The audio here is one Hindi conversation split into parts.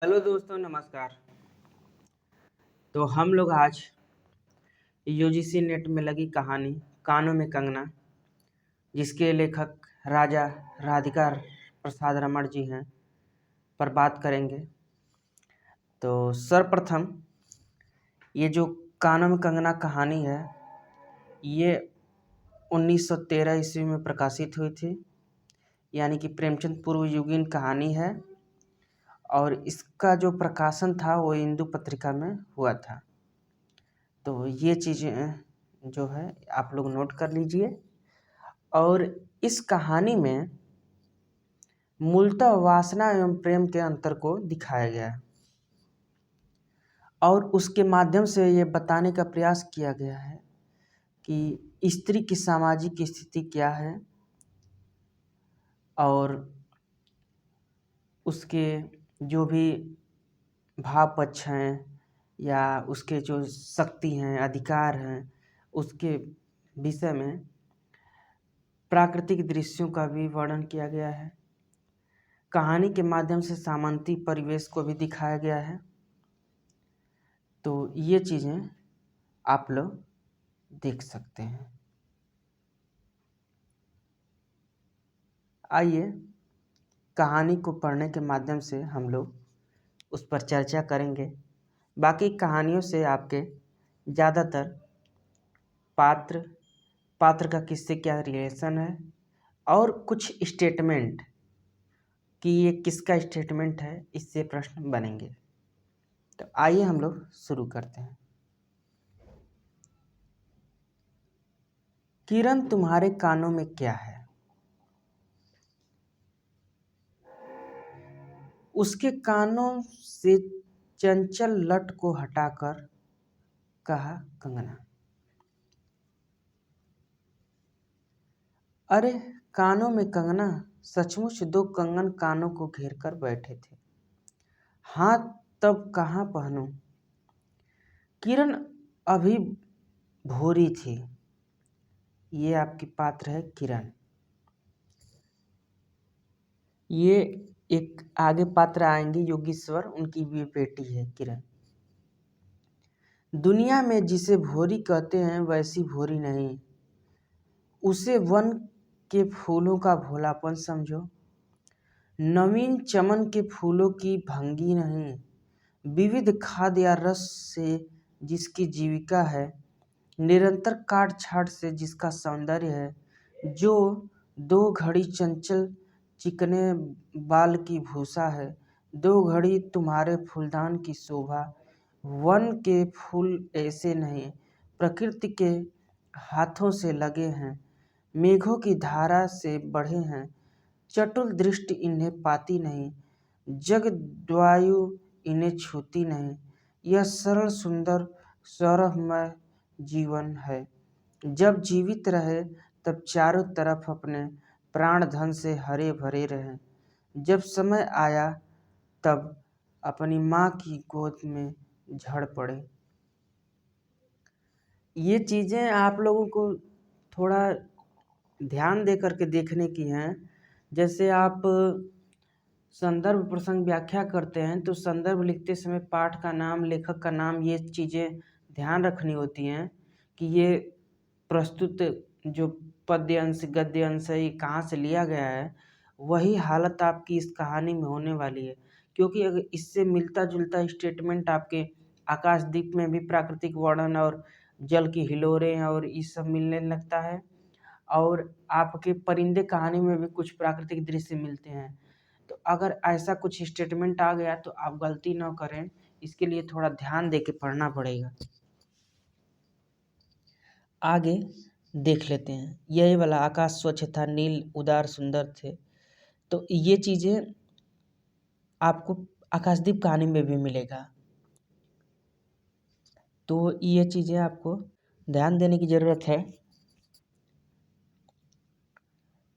हेलो दोस्तों, नमस्कार। तो हम लोग आज यूजीसी नेट में लगी कहानी कानों में कंगना, जिसके लेखक राजा राधिका प्रसाद रमण जी हैं, पर बात करेंगे। तो सर्वप्रथम ये जो कानों में कंगना कहानी है, ये 1913 ईस्वी में प्रकाशित हुई थी, यानी कि प्रेमचंद पूर्व युगीन कहानी है। और इसका जो प्रकाशन था वो हिंदू पत्रिका में हुआ था। तो ये चीज़ें जो है आप लोग नोट कर लीजिए। और इस कहानी में मूलतः वासना एवं प्रेम के अंतर को दिखाया गया है और उसके माध्यम से ये बताने का प्रयास किया गया है कि स्त्री की सामाजिक स्थिति क्या है और उसके जो भी भाव पक्ष हैं या उसके जो शक्ति हैं, अधिकार हैं, उसके विषय में प्राकृतिक दृश्यों का भी वर्णन किया गया है। कहानी के माध्यम से सामंती परिवेश को भी दिखाया गया है। तो ये चीज़ें आप लोग देख सकते हैं। आइए कहानी को पढ़ने के माध्यम से हम लोग उस पर चर्चा करेंगे। बाकी कहानियों से आपके ज़्यादातर पात्र का किससे क्या रिलेशन है और कुछ स्टेटमेंट कि ये किसका स्टेटमेंट है, इससे प्रश्न बनेंगे। तो आइए हम लोग शुरू करते हैं। किरण, तुम्हारे कानों में क्या है? उसके कानों से चंचल लट को हटाकर कहा कंगना। अरे कानों में कंगना! सचमुच दो कंगन कानों को घेर कर बैठे थे। हाथ तब कहाँ पहनूं? किरण अभी भोरी थी। ये आपकी पात्र है किरण। ये एक आगे पात्र आएंगे योगीश्वर, उनकी भी बेटी है किरण। दुनिया में जिसे भोरी कहते हैं वैसी भोरी नहीं। उसे वन के फूलों का भोलापन समझो। नवीन चमन के फूलों की भंगी नहीं। विविध खाद्य या रस से जिसकी जीविका है, निरंतर काट छाट से जिसका सौंदर्य है, जो दो घड़ी चंचल चिकने बाल की भूषा है, दो घड़ी तुम्हारे फूलदान की शोभा। वन के फूल ऐसे नहीं, प्रकृति के हाथों से लगे हैं, मेघों की धारा से बढ़े हैं, चटुल दृष्टि इन्हें पाती नहीं, जगद्वायु इन्हें छूती नहीं। यह सरल सुंदर सौरभमय जीवन है। जब जीवित रहे तब चारों तरफ अपने प्राण धन से हरे भरे रहे। जब समय आया तब अपनी माँ की गोद में झड़ पड़े। ये चीज़ें आप लोगों को थोड़ा ध्यान दे करके देखने की हैं। जैसे आप संदर्भ प्रसंग व्याख्या करते हैं तो संदर्भ लिखते समय पाठ का नाम, लेखक का नाम, ये चीज़ें ध्यान रखनी होती हैं कि ये प्रस्तुत जो पद्य अंश गद्य अंश है ये कहाँ से लिया गया है। वही हालत आपकी इस कहानी में होने वाली है, क्योंकि अगर इससे मिलता जुलता स्टेटमेंट आपके आकाशदीप में भी प्राकृतिक वर्णन और जल की हिलोरें और ये सब मिलने लगता है, और आपके परिंदे कहानी में भी कुछ प्राकृतिक दृश्य मिलते हैं। तो अगर ऐसा कुछ स्टेटमेंट आ गया तो आप गलती ना करें, इसके लिए थोड़ा ध्यान दे के पढ़ना पड़ेगा। आगे देख लेते हैं। यही वाला आकाश स्वच्छ था, नील उदार सुंदर थे। तो ये चीज़ें आपको आकाशदीप कहानी में भी मिलेगा। तो ये चीज़ें आपको ध्यान देने की ज़रूरत है।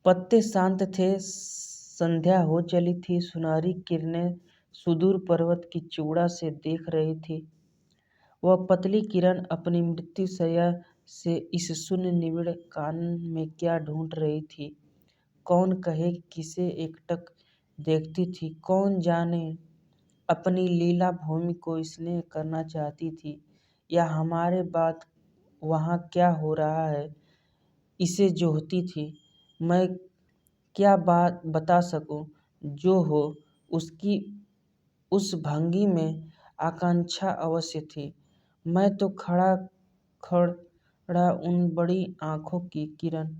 पत्ते शांत थे, संध्या हो चली थी, सुनहरी किरणें सुदूर पर्वत की चूड़ा से देख रही थी। वह पतली किरण अपनी मृत्युशैया से इस शून्य निबिड़ कानन में क्या ढूंढ रही थी। कौन कहे किसे एकटक देखती थी, कौन जाने अपनी लीला भूमि को स्नेह करना चाहती थी, या हमारे बाद वहाँ क्या हो रहा है इसे जोहती थी। मैं क्या बात बता सकूं, जो हो उसकी उस भंगी में आकांक्षा अवश्य थी। मैं तो खड़ा खड़ा उन बड़ी आंखों की किरण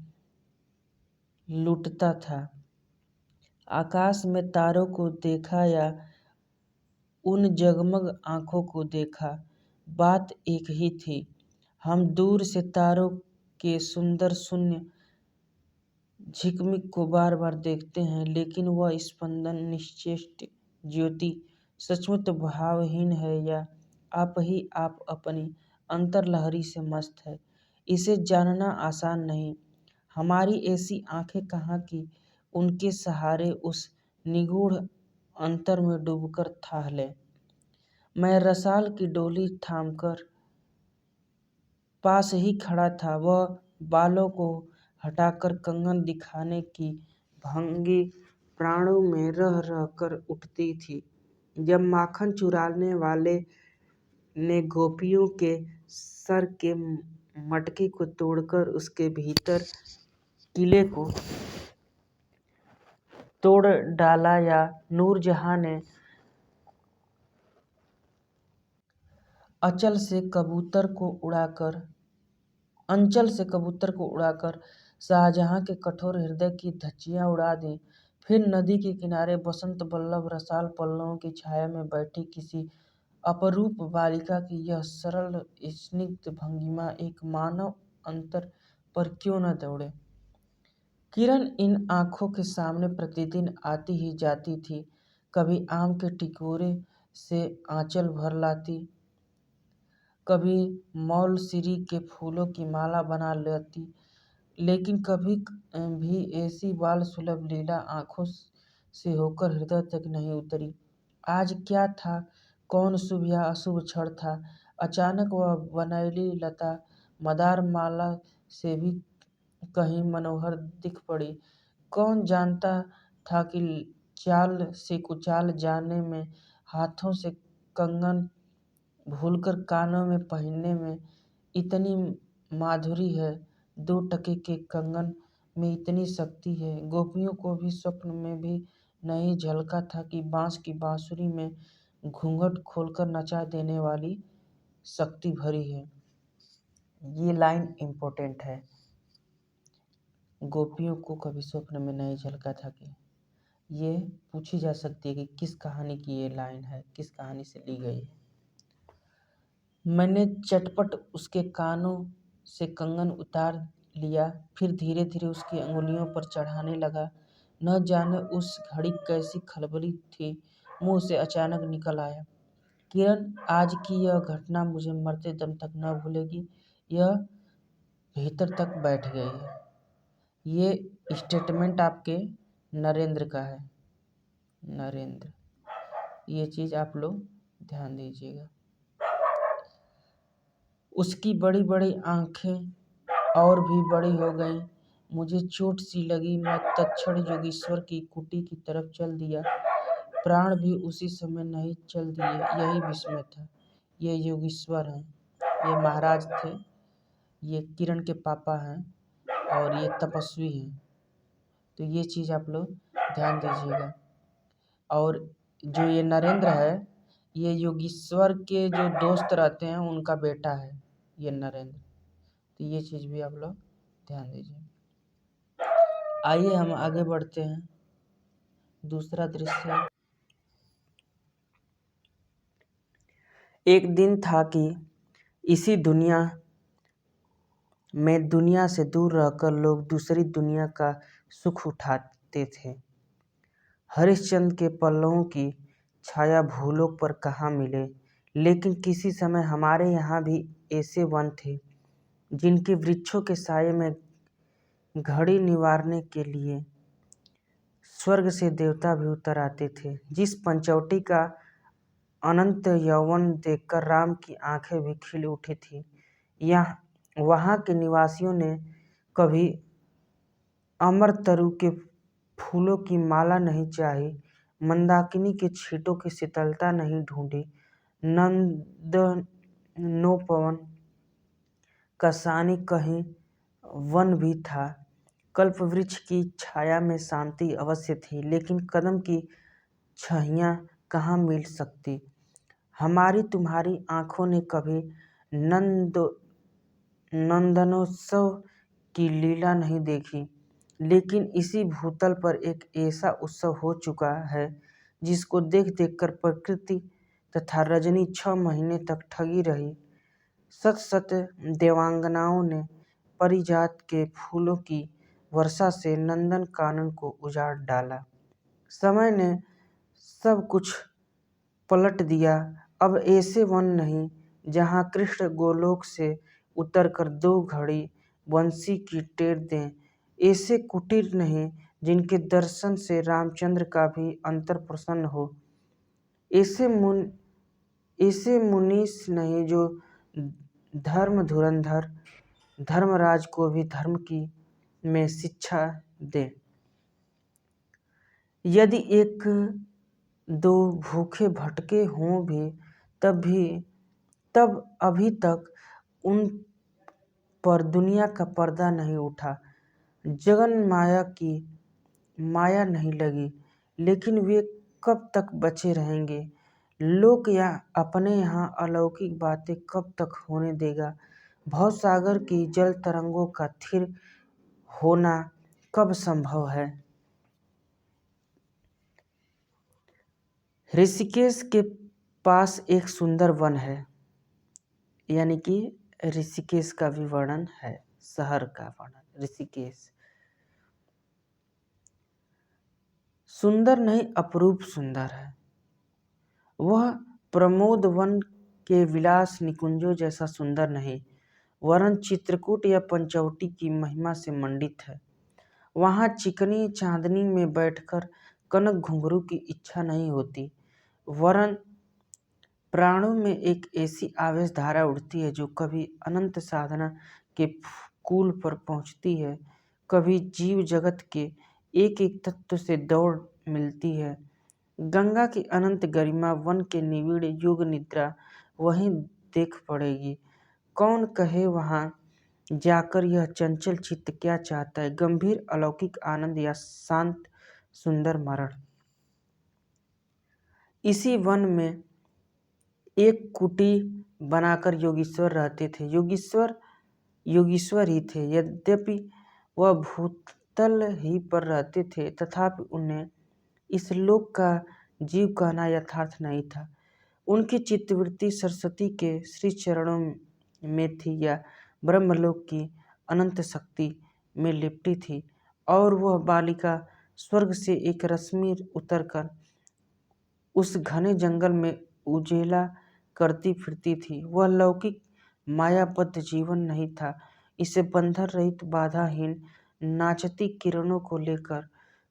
लूटता था। आकाश में तारों को देखा या उन जगमग आंखों को देखा, बात एक ही थी। हम दूर से तारों के सुंदर शून्य झिकमिक को बार बार देखते हैं, लेकिन वह स्पंदन, निश्चेष्ट ज्योति सचमुच भावहीन है, या आप अपनी अंतर्लहरी से मस्त है, इसे जानना आसान नहीं। हमारी ऐसी आंखें कहाँ की उनके सहारे उस निगूढ़ अंतर में डूबकर था ले। मैं रसाल की डोली थामकर पास ही खड़ा था। वह बालों को हटाकर कंगन दिखाने की भंगी प्राणों में रह रह कर उठती थी। जब माखन चुराने वाले ने गोपियों के सर के मटके को तोड़कर उसके भीतर किले को तोड़ डाला, या नूरजहां ने अंचल से कबूतर को उड़ाकर शाहजहां के कठोर हृदय की धज्जियां उड़ा दी, फिर नदी के किनारे बसंत वल्लभ रसाल पल्लवों की छाया में बैठी किसी अपरूप बालिका की यह सरल स्निग्ध भंगिमा एक मानव अंतर पर क्यों न दौड़े। किरण इन आंखों के सामने प्रतिदिन आती ही जाती थी। कभी आम के टिकोरे से आंचल भर लाती, कभी मौलसिरी के फूलों की माला बना लेती, लेकिन कभी भी ऐसी बाल सुलभ लीला आंखों से होकर हृदय तक नहीं उतरी। आज क्या था, कौन शुभ या अशुभ क्षण था। अचानक वह बनैली लता मदार माला से भी कहीं मनोहर दिख पड़ी। कौन जानता था कि चाल से कुचाल जाने में, हाथों से कंगन भूलकर कानों में पहनने में इतनी माधुरी है, 2 टके के कंगन में इतनी शक्ति है। गोपियों को भी स्वप्न में भी नहीं झलका था कि बांस की बांसुरी में घूंघट खोलकर नचा देने वाली शक्ति भरी है। ये लाइन इम्पोर्टेंट है। गोपियों को कभी स्वप्न में नहीं झलका था कि ये पूछी जा सकती है कि किस कहानी की ये लाइन है, किस कहानी से ली गई है। मैंने चटपट उसके कानों से कंगन उतार लिया, फिर धीरे धीरे उसकी अंगुलियों पर चढ़ाने लगा। न जाने उस घड़ी कैसी खलबली थी, मुंह से अचानक निकल आया, किरण, आज की यह घटना मुझे मरते दम तक न भूलेगी। यह भीतर तक बैठ गई है। ये स्टेटमेंट आपके नरेंद्र का है। नरेंद्र, ये चीज़ आप लोग ध्यान दीजिएगा। उसकी बड़ी बड़ी आंखें और भी बड़ी हो गईं। मुझे चोट सी लगी। मैं तत्क्षण योगीश्वर की कुटी की तरफ चल दिया। प्राण भी उसी समय नहीं चल दिए। यही विस्मय था। ये योगीश्वर हैं, ये महाराज थे, ये किरण के पापा हैं और ये तपस्वी हैं। तो ये चीज़ आप लोग ध्यान दीजिएगा। और जो ये नरेंद्र है, ये योगीश्वर के जो दोस्त रहते हैं उनका बेटा है ये नरेंद्र। तो ये चीज़ भी आप लोग ध्यान दीजिए। आइए हम आगे बढ़ते हैं। दूसरा दृश्य, एक दिन था कि इसी दुनिया में दुनिया से दूर रहकर लोग दूसरी दुनिया का सुख उठाते थे। हरिश्चंद्र के पल्लवों की छाया भूलोक पर कहाँ मिले, लेकिन किसी समय हमारे यहाँ भी ऐसे वन थे जिनके वृक्षों के साये में घड़ी निवारने के लिए स्वर्ग से देवता भी उतर आते थे। जिस पंचवटी का अनंत यौवन देखकर राम की आंखें भी खिल उठी थी, वहाँ के निवासियों ने कभी अमर तरु के फूलों की माला नहीं चाही, मंदाकिनी के छींटों की शीतलता नहीं ढूंढी। नंदनोपवन का सानी कहीं वन भी था। कल्पवृक्ष की छाया में शांति अवश्य थी, लेकिन कदम की छहियाँ कहाँ मिल सकती। हमारी तुम्हारी आँखों ने कभी नंदनोत्सव की लीला नहीं देखी, लेकिन इसी भूतल पर एक ऐसा उत्सव हो चुका है जिसको देख देख कर प्रकृति तथा रजनी 6 महीने तक ठगी रही। सत सत देवांगनाओं ने परिजात के फूलों की वर्षा से नंदन कानन को उजाड़ डाला। समय ने सब कुछ पलट दिया। अब ऐसे वन नहीं जहाँ कृष्ण गोलोक से उतरकर 2 घड़ी बंसी की टेर दें। ऐसे कुटीर नहीं जिनके दर्शन से रामचंद्र का भी अंतर प्रसन्न हो। ऐसे मुनीष नहीं जो धर्म धुरंधर धर्मराज को भी धर्म की में शिक्षा दे। यदि 1-2 भूखे भटके हों भी तब अभी तक उन पर दुनिया का पर्दा नहीं उठा, जगन माया की माया नहीं लगी। लेकिन वे कब तक बचे रहेंगे? लोक या अपने यहाँ अलौकिक बातें कब तक होने देगा? भवसागर की जल तरंगों का थिर होना कब संभव है? ऋषिकेश के पास एक सुंदर वन है, यानी कि ऋषिकेश का भी वर्णन है, शहर का वर्णन। ऋषिकेश सुंदर नहीं, अपरूप सुंदर है। वह प्रमोद वन के विलास निकुंजों जैसा सुंदर नहीं, वरन चित्रकूट या पंचवटी की महिमा से मंडित है। वहाँ चिकनी चांदनी में बैठकर कनक घुंघरू की इच्छा नहीं होती, वरन प्राणों में एक ऐसी आवेश धारा उठती है जो कभी अनंत साधना के कूल पर पहुँचती है, कभी जीव जगत के एक एक तत्व से दौड़ मिलती है। गंगा की अनंत गरिमा, वन के निविड़ युग निद्रा वहीं देख पड़ेगी। कौन कहे वहाँ जाकर यह चंचल चित्त क्या चाहता है, गंभीर अलौकिक आनंद या शांत सुंदर मरण। इसी वन में एक कुटी बनाकर योगीश्वर रहते थे। योगीश्वर ही थे। यद्यपि वह भूतल ही पर रहते थे, तथापि उन्हें इस लोक का जीव कहना यथार्थ नहीं था। उनकी चित्तवृत्ति सरस्वती के श्री चरणों में थी या ब्रह्मलोक की अनंत शक्ति में लिपटी थी, और वह बालिका स्वर्ग से एक रश्मि उतरकर उस घने जंगल में उजेला करती फिरती थी। वह लौकिक मायाबद्ध जीवन नहीं था, इसे बंधन रहित बाधाहीन नाचती किरणों को लेकर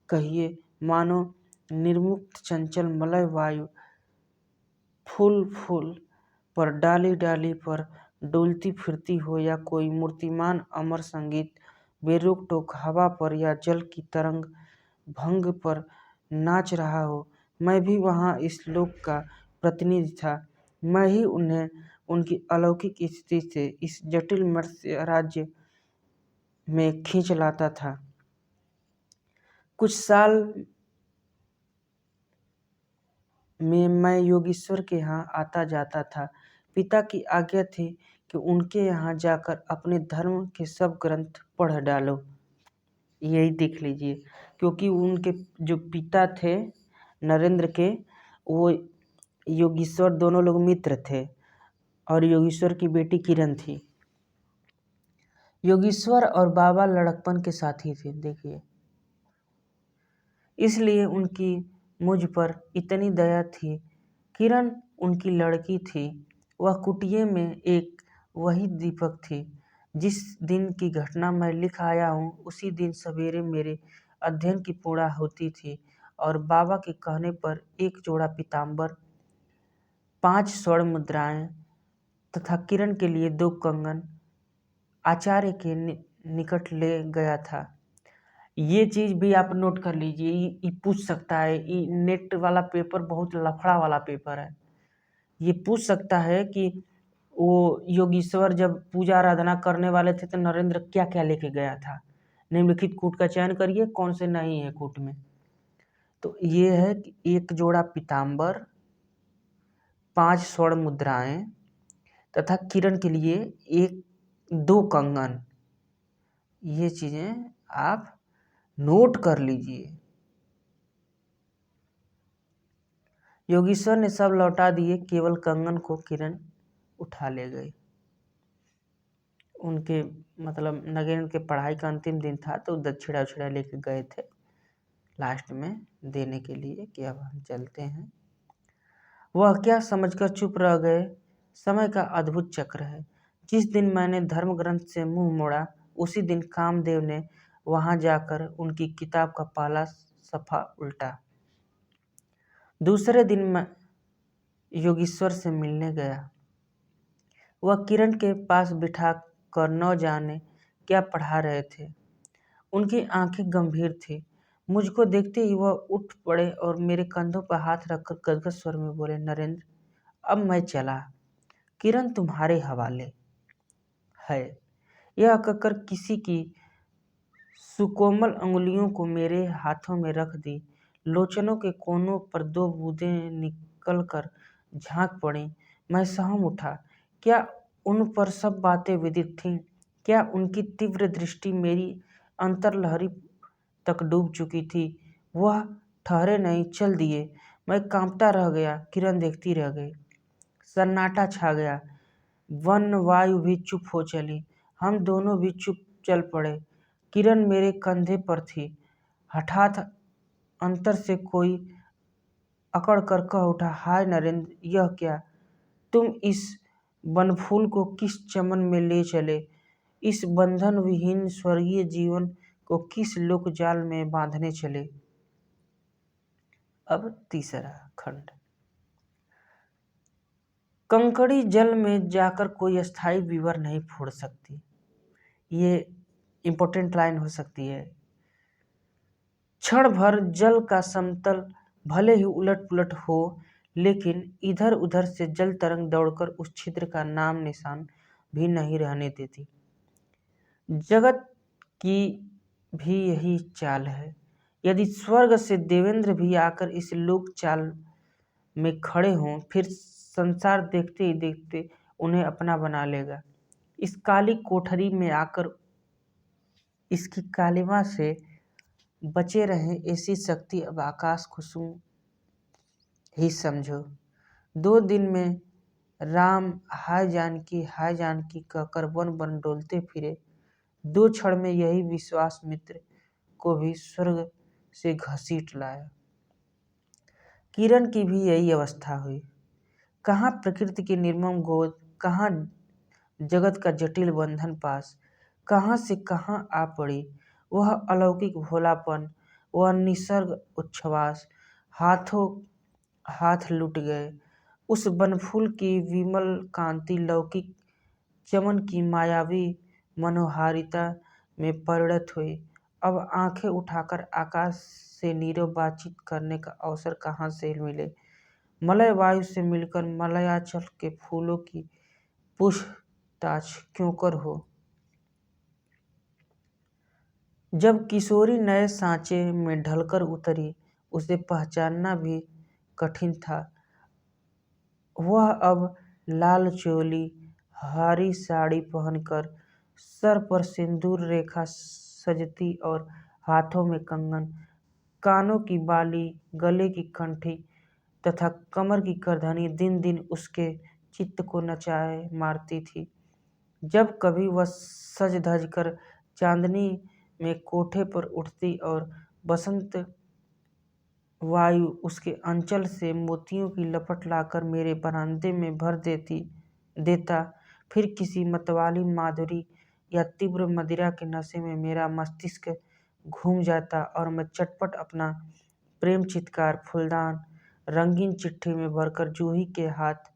कहिए, मानो निर्मुक्त चंचल मलय वायु फूल फूल पर डाली डाली पर डोलती फिरती हो, या कोई मूर्तिमान अमर संगीत बेरोक टोक हवा पर या जल की तरंग भंग पर नाच रहा हो। मैं भी वहाँ इस लोक का प्रतिनिधि था। मैं ही उन्हें उनकी अलौकिक स्थिति से इस जटिल मर्त्य राज्य में खींच लाता था। कुछ साल में मैं योगीश्वर के यहाँ आता जाता था। पिता की आज्ञा थी कि उनके यहाँ जाकर अपने धर्म के सब ग्रंथ पढ़ डालो। यही देख लीजिए, क्योंकि उनके जो पिता थे नरेंद्र के, वो योगीश्वर, दोनों लोग मित्र थे, और योगीश्वर की बेटी किरण थी। योगीश्वर और बाबा लड़कपन के साथी थे, देखिए, इसलिए उनकी मुझ पर इतनी दया थी। किरण उनकी लड़की थी। वह कुटिया में एक वही दीपक थी। जिस दिन की घटना मैं लिख आया हूँ, उसी दिन सवेरे मेरे अध्ययन की पूर्णा होती थी, और बाबा के कहने पर 1 जोड़ा पीताम्बर, 5 स्वर्ण मुद्राएं तथा किरण के लिए 2 कंगन आचार्य के निकट ले गया था। ये चीज़ भी आप नोट कर लीजिए, ये पूछ सकता है। ये नेट वाला पेपर बहुत लफड़ा वाला पेपर है। ये पूछ सकता है कि वो योगीश्वर जब पूजा आराधना करने वाले थे तो नरेंद्र क्या क्या लेके गया था। निम्नलिखित कूट का चयन करिए, कौन से नहीं है कूट में। तो ये है कि 1 जोड़ा पीताम्बर, 5 स्वर्ण मुद्राएं तथा किरण के लिए 2 कंगन। ये चीज़ें आप नोट कर लीजिए। योगीश्वर ने सब लौटा दिए, केवल कंगन को किरण उठा ले गई। उनके मतलब नगेन के पढ़ाई का अंतिम दिन था तो दक्षिणा उछिणा लेके गए थे लास्ट में देने के लिए कि अब हम चलते हैं। वह क्या समझकर चुप रह गए। समय का अद्भुत चक्र है। जिस दिन मैंने धर्म ग्रंथ से मुंह मोड़ा उसी दिन कामदेव ने वहां जाकर उनकी किताब का पाला सफा उल्टा। दूसरे दिन मैं योगीश्वर से मिलने गया। वह किरण के पास बिठा कर न जाने क्या पढ़ा रहे थे। उनकी आंखें गंभीर थीं। मुझको देखते ही वह उठ पड़े और मेरे कंधों पर हाथ रखकर गदगद स्वर में बोले, नरेंद्र, अब मैं चला, किरण तुम्हारे हवाले है। यह कहकर किसी की सुकोमल अंगुलियों को मेरे हाथों में रख दी। लोचनों के कोनों पर 2 बूंदें निकलकर झांक पड़ी। मैं सहम उठा। क्या उन पर सब बातें विदित थीं? क्या उनकी तीव्र दृष्टि मेरी अंतर्लहरी तक डूब चुकी थी? वह ठहरे नहीं, चल दिए। मैं कांपता रह गया, किरण देखती रह गई। सन्नाटा छा गया। वन वायु भी चुप हो चली। हम दोनों भी चुप चल पड़े। किरण मेरे कंधे पर थी। हठात अंतर से कोई अकड़ कर कह उठा, हाय नरेंद्र, यह क्या? तुम इस बनफूल को किस चमन में ले चले? इस बंधन विहीन स्वर्गीय जीवन को किस लोक जाल में बांधने चले? अब तीसरा खंड। कंकड़ी जल में जाकर कोई स्थायी विवर नहीं फोड़ सकती। ये इम्पोर्टेंट लाइन हो सकती है। क्षण भर जल का समतल भले ही उलट पुलट हो, लेकिन इधर उधर से जल तरंग दौड़कर उस छिद्र का नाम निशान भी नहीं रहने देती। जगत की भी यही चाल है। यदि स्वर्ग से देवेंद्र भी आकर इस लोक चाल में खड़े हों, फिर संसार देखते ही देखते उन्हें अपना बना लेगा। इस काली कोठरी में आकर इसकी कालिमा से बचे रहें, ऐसी शक्ति अब आकाश कुसुम ही समझो। 2 दिन में राम हाय जानकी कहकर वन वन डोलते फिरे। 2 क्षण में यही विश्वास मित्र को भी स्वर्ग से घसीट लाया। किरण की भी यही अवस्था हुई। कहाँ प्रकृति की निर्मम गोद, कहाँ जगत का जटिल बंधन पास, कहाँ से कहाँ आ पड़ी वह अलौकिक भोलापन, वह निसर्ग उच्छ्वास। हाथों हाथ लुट गए। उस बनफूल की विमल कांति लौकिक चमन की मायावी मनोहारिता में परिणत हुई। अब आंखें उठाकर आकाश से नीरव बातचीत करने का अवसर कहाँ से मिले? मलय वायु से मिलकर मलयाचल के फूलों की पूछताछ क्यों कर हो? जब किशोरी नए सांचे में ढलकर उतरी, उसे पहचानना भी कठिन था। वह अब लाल चोली, हरी साड़ी पहनकर, सर पर सिंदूर रेखा सजती और हाथों में कंगन, कानों की बाली, गले की कंठी तथा कमर की करधनी दिन दिन उसके चित्त को नचाए मारती थी। जब कभी वह सज धज कर चांदनी में कोठे पर उठती और बसंत वायु उसके अंचल से मोतियों की लपट लाकर मेरे बरामदे में भर देता, फिर किसी मतवाली माधुरी या तीव्र मदिरा के नशे में मेरा मस्तिष्क घूम जाता और मैं चटपट अपना प्रेम चित्कार फूलदान रंगीन चिट्ठी में भरकर जूही के हाथ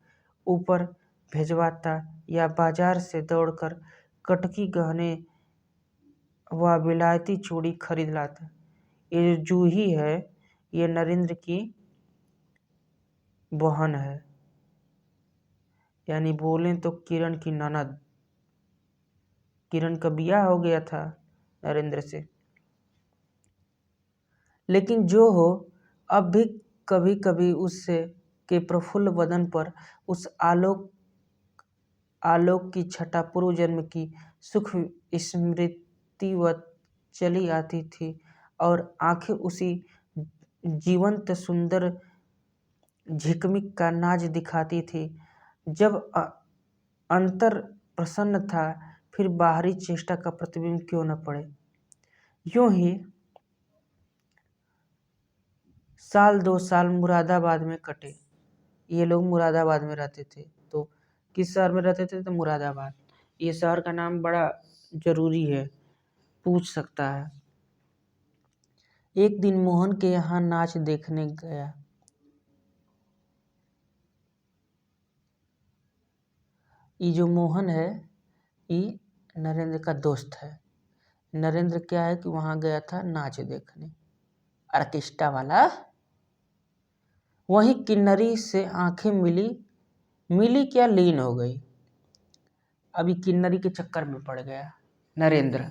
ऊपर भिजवाता या बाजार से दौड़कर कटकी गहने वह विलायती चूड़ी खरीद लाता। ये जो जूही है ये नरेंद्र की बहन है, यानी बोलें तो किरण की ननद। किरण का ब्याह हो गया था नरेंद्र से, लेकिन जो हो अब भी कभी कभी उससे के प्रफुल्ल वदन पर उस आलोक की छटा पूर्व जन्म की सुख स्मृतिवत चली आती थी और आंखें उसी जीवंत सुंदर झिकमिक का नाच दिखाती थी। जब अंतर प्रसन्न था फिर बाहरी चेष्टा का प्रतिबिंब क्यों न पड़े। यूं ही साल 2 साल मुरादाबाद में कटे। ये लोग मुरादाबाद में रहते थे। तो किस शहर में रहते थे? तो मुरादाबाद। ये शहर का नाम बड़ा जरूरी है, पूछ सकता है। एक दिन मोहन के यहाँ नाच देखने गया। ये जो मोहन है ये नरेंद्र का दोस्त है। नरेंद्र क्या है कि वहाँ गया था नाच देखने, ऑर्केस्ट्रा वाला। वहीं किन्नरी से आंखें मिली क्या लीन हो गई। अभी किन्नरी के चक्कर में पड़ गया नरेंद्र,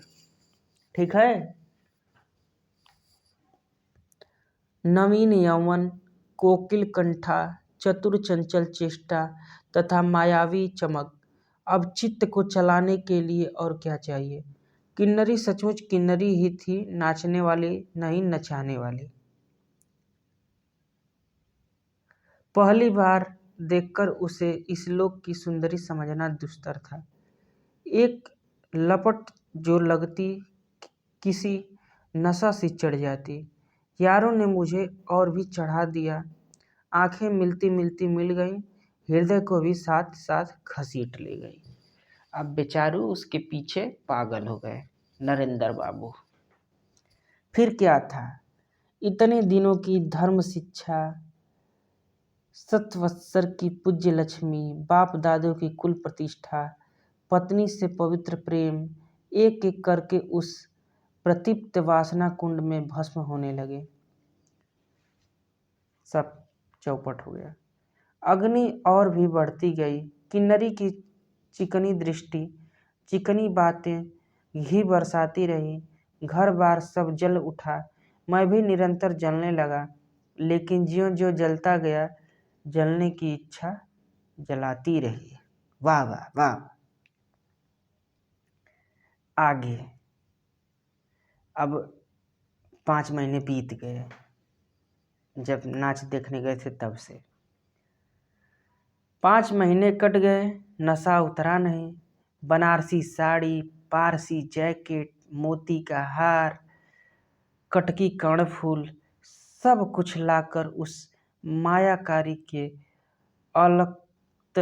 ठीक है। नवीन यौवन, कोकिल कंठा, चतुर चंचल चेष्टा तथा मायावी चमक, अब चित्त को चलाने के लिए और क्या चाहिए। किन्नरी सचमुच किन्नरी ही थी, नाचने वाली नहीं नचाने वाली। पहली बार देखकर उसे इस लोक की सुंदरी समझना दुस्तर था। एक लपट जो लगती किसी नशा सी चढ़ जाती। यारों ने मुझे और भी चढ़ा दिया। आंखें मिलती मिलती मिल गईं, हृदय को भी साथ साथ घसीट ले गई। अब बेचारू उसके पीछे पागल हो गए नरेंद्र बाबू। फिर क्या था, इतने दिनों की धर्म शिक्षा, 7 वत्सर की पूज्य लक्ष्मी, बाप दादों की कुल प्रतिष्ठा, पत्नी से पवित्र प्रेम, एक एक करके उस प्रतीप्त वासना कुंड में भस्म होने लगे। सब चौपट हो गया। अग्नि और भी बढ़ती गई। किन्नरी की चिकनी दृष्टि, चिकनी बातें घी बरसाती रही। घर बार सब जल उठा। मैं भी निरंतर जलने लगा, लेकिन ज्यों ज्यों जलता गया जलने की इच्छा जलाती रही। वाह वाह वाह। आगे अब 5 महीने बीत गए जब नाच देखने गए थे तब से। 5 महीने कट गए, नशा उतरा नहीं। बनारसी साड़ी, पारसी जैकेट, मोती का हार, कटकी कर्णफूल, सब कुछ लाकर उस मायाकारी के अलक्त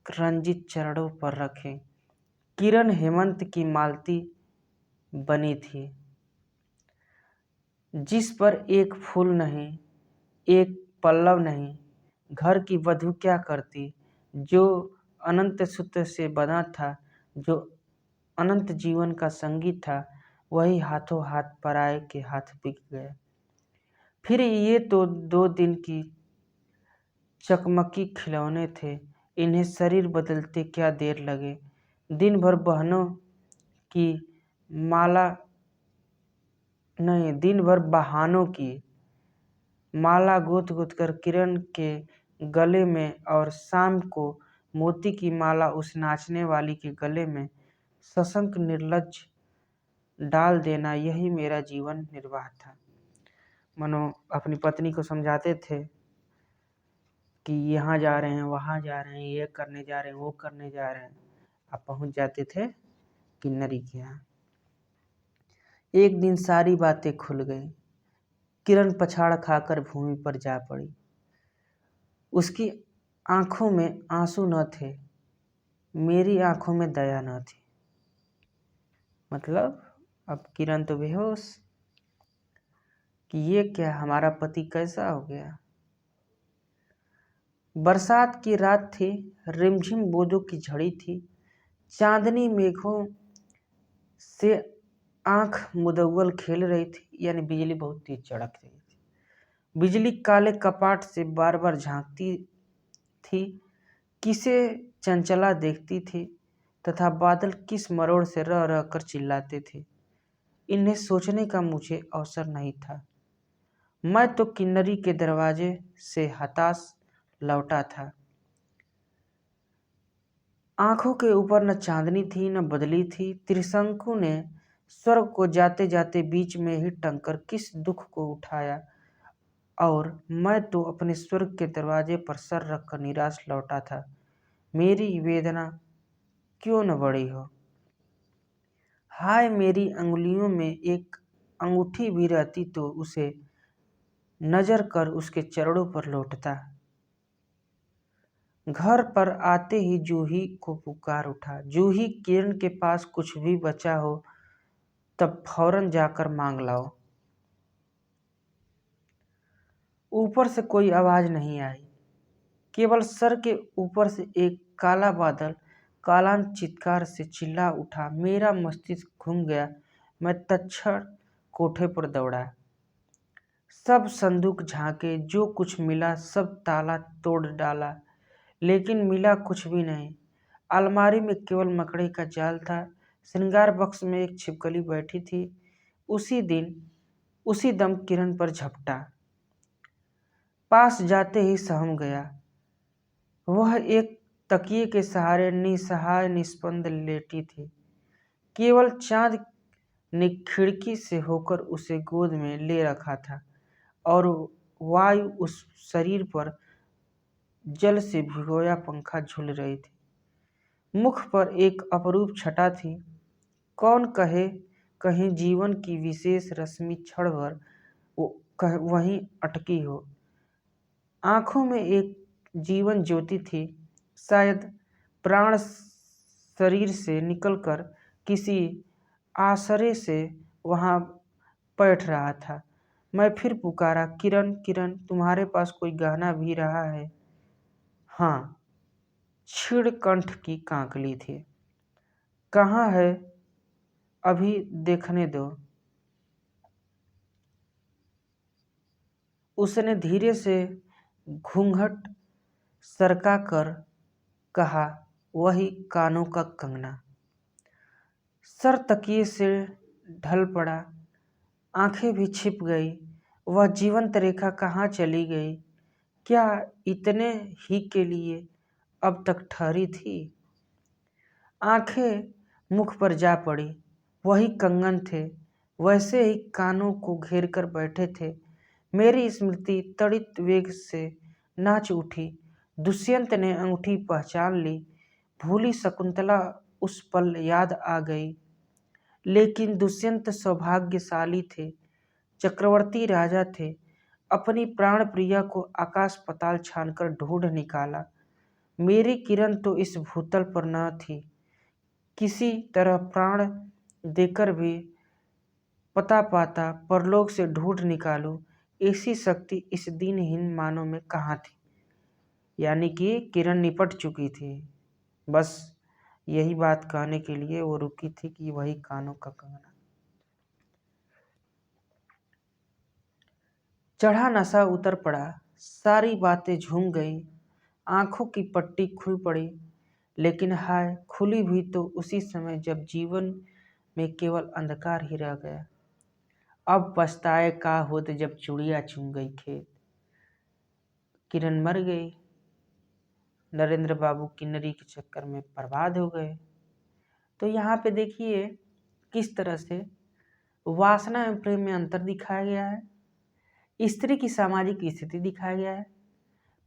रंजित चरणों पर रखे। किरण हेमंत की मालती बनी थी, जिस पर एक फूल नहीं, एक पल्लव नहीं। घर की वधू क्या करती? जो अनंत सूत्र से बना था, जो अनंत जीवन का संगी था, वही हाथों हाथ पराये के हाथ बिक गया। फिर ये तो 2 दिन की चकमकी खिलौने थे, इन्हें शरीर बदलते क्या देर लगे। दिन भर बहनों की माला नहीं, दिन भर बहानों की माला गूंथ गूंथ कर किरण के गले में और शाम को मोती की माला उस नाचने वाली के गले में सशंक निर्लज्ज डाल देना, यही मेरा जीवन निर्वाह था। मनो अपनी पत्नी को समझाते थे कि यहाँ जा रहे हैं, वहाँ जा रहे हैं, ये करने जा रहे हैं, वो करने जा रहे हैं। अब पहुँच जाते थे किन्नरी के यहाँ। एक दिन सारी बातें खुल गई। किरण पछाड़ खाकर भूमि पर जा पड़ी। उसकी आंखों में आंसू न थे, मेरी आंखों में दया न थी। मतलब अब किरण तो बेहोश कि ये क्या, हमारा पति कैसा हो गया। बरसात की रात थी, रिमझिम बूंदों की झड़ी थी। चांदनी मेघों से आंख मुदव्वल खेल रही थी, यानी बिजली बहुत तेज चड़क रही थी। बिजली काले कपाट से बार बार झांकती थी, किसे चंचला देखती थी तथा बादल किस मरोड़ से रह रह कर चिल्लाते थे। इन्हें सोचने का मुझे अवसर नहीं था। मैं तो किन्नरी के दरवाजे से हताश लौटा था। आंखों के ऊपर न चांदनी थी न बदली थी। त्रिशंकु ने स्वर्ग को जाते जाते बीच में ही टंकर किस दुख को उठाया, और मैं तो अपने स्वर्ग के दरवाजे पर सर रखकर निराश लौटा था। मेरी वेदना क्यों न बढ़ी हो। हाय, मेरी अंगुलियों में एक अंगूठी भी रहती तो उसे नजर कर उसके चरणों पर लौटता। घर पर आते ही जूही को पुकार उठा। जूही, किरण के पास कुछ भी बचा हो तब फौरन जाकर मांग लाओ। ऊपर से कोई आवाज नहीं आई, केवल सर के ऊपर से एक काला बादल कालांत चित्कार से चिल्ला उठा। मेरा मस्तिष्क घूम गया। मैं तत्क्षण कोठे पर दौड़ा। सब संदूक झांके, जो कुछ मिला सब ताला तोड़ डाला, लेकिन मिला कुछ भी नहीं। अलमारी में केवल मकड़े का जाल था। श्रृंगार बक्स में एक छिपकली बैठी थी। उसी दम किरण पर झपटा। पास जाते ही सहम गया। वह एक तकिए के सहारे निसहाय निस्पंद लेटी थी। केवल चांद ने खिड़की से होकर उसे गोद में ले रखा था, और वायु उस शरीर पर जल से भिगोया पंखा झूल रही थी। मुख पर एक अपरूप छटा थी। कौन कहे, कहीं जीवन की विशेष रश्मि क्षण भर वहीं अटकी हो। आंखों में एक जीवन ज्योति थी। शायद प्राण शरीर से निकलकर किसी आसरे से वहां बैठ रहा था। मैं फिर पुकारा, किरण, किरण, तुम्हारे पास कोई गहना भी रहा है? हाँ, क्षीण कंठ की कांकली थी। कहाँ है? अभी देखने दो। उसने धीरे से घूंघट सरका कर कहा, वही कानों का कंगना। सर तकिए से ढल पड़ा, आंखें भी छिप गई। वह जीवंत रेखा कहाँ चली गई? क्या इतने ही के लिए अब तक ठहरी थी? आंखें मुख पर जा पड़ी। वही कंगन थे, वैसे ही कानों को घेर कर बैठे थे। मेरी स्मृति तड़ित वेग से नाच उठी। दुष्यंत ने अंगूठी पहचान ली। भूली शकुंतला उस पल याद आ गई। लेकिन दुष्यंत सौभाग्यशाली थे, चक्रवर्ती राजा थे। अपनी प्राण प्रिया को आकाश पाताल छानकर ढूंढ निकाला। मेरी किरण तो इस भूतल पर न थी। किसी तरह प्राण देकर भी पता पाता, परलोक से ढूंढ निकालूं, ऐसी शक्ति इस दीनहीन मानव में कहाँ थी। यानी कि किरण निपट चुकी थी। बस यही बात कहने के लिए वो रुकी थी कि वही कानों का कंगना। चढ़ा नशा उतर पड़ा, सारी बातें झूम गई, आंखों की पट्टी खुल पड़ी। लेकिन हाय, खुली भी तो उसी समय जब जीवन में केवल अंधकार ही रह गया। अब पछताए का होत जब चुड़िया चुन गई खेत। किरण मर गई। नरेंद्र बाबू किन्नरी के चक्कर में बर्बाद हो गए। तो यहाँ पे देखिए किस तरह से वासना एवं प्रेम में अंतर दिखाया गया है। स्त्री की सामाजिक स्थिति दिखाया गया है।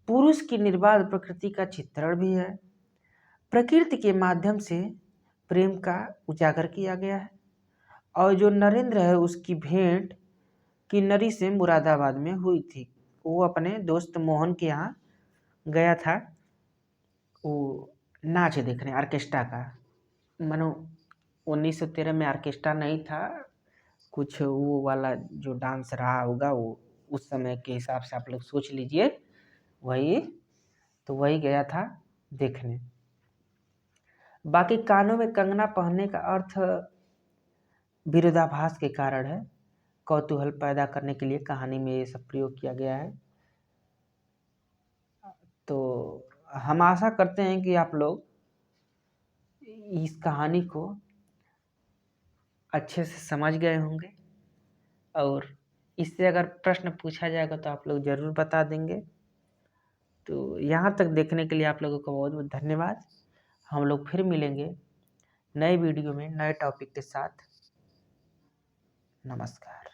पुरुष की निर्बाध प्रकृति का चित्रण भी है। प्रकृति के माध्यम से प्रेम का उजागर किया गया है। और जो नरेंद्र है उसकी भेंट किन्नरी से मुरादाबाद में हुई थी। वो अपने दोस्त मोहन के यहाँ गया था वो नाच देखने, ऑर्केस्ट्रा का। मानो 1913 में ऑर्केस्ट्रा नहीं था, कुछ वो वाला जो डांस रहा होगा वो उस समय के हिसाब से आप लोग सोच लीजिए। वही गया था देखने। बाकी कानों में कंगना पहनने का अर्थ विरोधाभास के कारण है। कौतूहल पैदा करने के लिए कहानी में ये सब प्रयोग किया गया है। तो हम आशा करते हैं कि आप लोग इस कहानी को अच्छे से समझ गए होंगे, और इससे अगर प्रश्न पूछा जाएगा तो आप लोग ज़रूर बता देंगे। तो यहाँ तक देखने के लिए आप लोगों का बहुत बहुत धन्यवाद। हम लोग फिर मिलेंगे नए वीडियो में नए टॉपिक के साथ। नमस्कार।